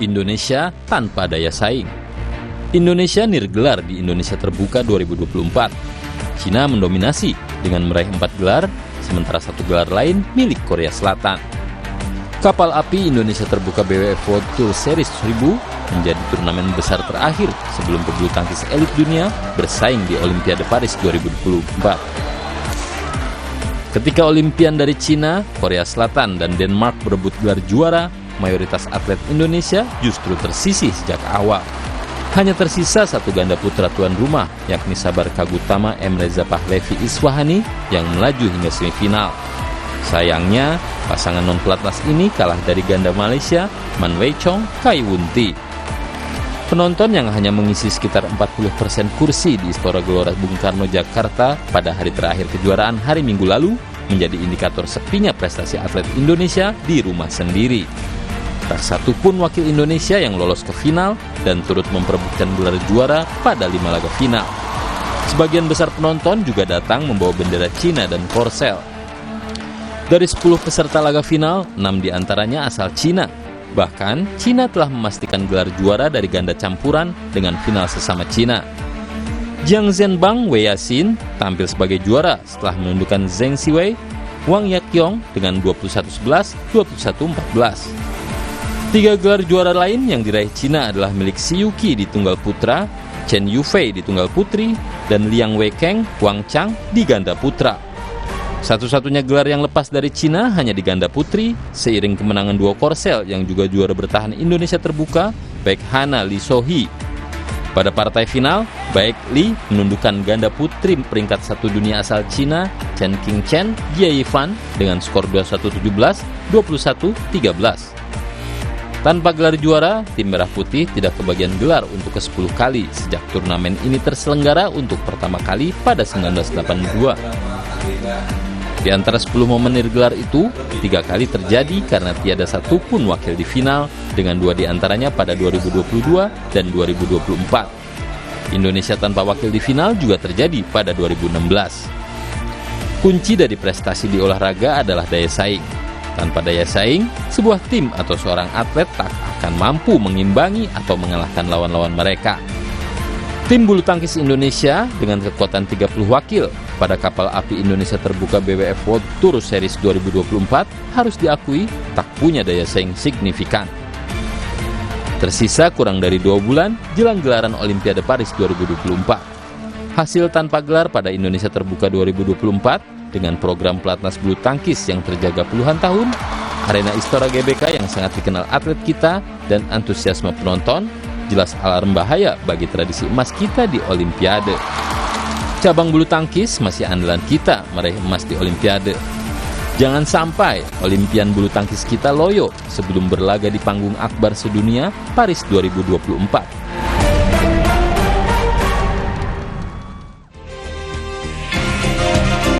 Indonesia tanpa daya saing. Indonesia nirgelar di Indonesia Terbuka 2024. Cina mendominasi dengan meraih 4 gelar, sementara 1 gelar lain milik Korea Selatan. Kapal api Indonesia Terbuka BWF World Tour Series 1000 menjadi turnamen besar terakhir sebelum pebulu tangkis elit dunia bersaing di Olimpiade Paris 2024. Ketika Olimpian dari Cina, Korea Selatan, dan Denmark berebut gelar juara, mayoritas atlet Indonesia justru tersisih sejak awal. Hanya tersisa 1 ganda putra tuan rumah, yakni Sabar Kagutama M. Reza Pahlevi Iswahani yang melaju hingga semifinal. Sayangnya, pasangan non-pelatnas ini kalah dari ganda Malaysia, Man Wei Chong, Kai Wunti. Penonton yang hanya mengisi sekitar 40% kursi di Istora Gelora Bung Karno, Jakarta pada hari terakhir kejuaraan hari Minggu lalu menjadi indikator sepinya prestasi atlet Indonesia di rumah sendiri. Tak satu pun wakil Indonesia yang lolos ke final dan turut memperebutkan gelar juara pada 5 laga final. Sebagian besar penonton juga datang membawa bendera Cina dan Korsel. Dari 10 peserta laga final, 6 diantaranya asal Cina. Bahkan, Cina telah memastikan gelar juara dari ganda campuran dengan final sesama Cina. Jiang Zhenbang Wei Yasin tampil sebagai juara setelah menundukkan Zheng Siwei, Wang Yaqiong dengan 21-11, 21-14. 3 gelar juara lain yang diraih Cina adalah milik Si Yuqi di tunggal putra, Chen Yufei di tunggal putri, dan Liang Weikeng, Wang Chang di ganda putra. Satu-satunya gelar yang lepas dari Cina hanya di ganda putri, seiring kemenangan duo Korsel yang juga juara bertahan Indonesia Terbuka, baik Hana Lee Sohee. Pada partai final, baik Lee menundukkan ganda putri peringkat 1 dunia asal Cina, Chen Qingchen, Jie Yifan dengan skor 21-17, 21-13. Tanpa gelar juara, tim Merah Putih tidak kebagian gelar untuk ke-10 kali sejak turnamen ini terselenggara untuk pertama kali pada 1982. Di antara 10 momen nirgelar itu, 3 kali terjadi karena tiada satu pun wakil di final, dengan 2 diantaranya pada 2022 dan 2024. Indonesia tanpa wakil di final juga terjadi pada 2016. Kunci dari prestasi di olahraga adalah daya saing. Tanpa daya saing, sebuah tim atau seorang atlet tak akan mampu mengimbangi atau mengalahkan lawan-lawan mereka. Tim bulu tangkis Indonesia dengan kekuatan 30 wakil pada Kapal Api Indonesia Terbuka BWF World Tour Series 2024 harus diakui tak punya daya saing signifikan. Tersisa kurang dari 2 bulan jelang gelaran Olimpiade Paris 2024. Hasil tanpa gelar pada Indonesia Terbuka 2024 dengan program pelatnas bulu tangkis yang terjaga puluhan tahun, arena Istora GBK yang sangat dikenal atlet kita, dan antusiasme penonton, jelas alarm bahaya bagi tradisi emas kita di Olimpiade. Cabang bulu tangkis masih andalan kita meraih emas di Olimpiade. Jangan sampai Olimpian bulu tangkis kita loyo sebelum berlaga di panggung akbar sedunia Paris 2024.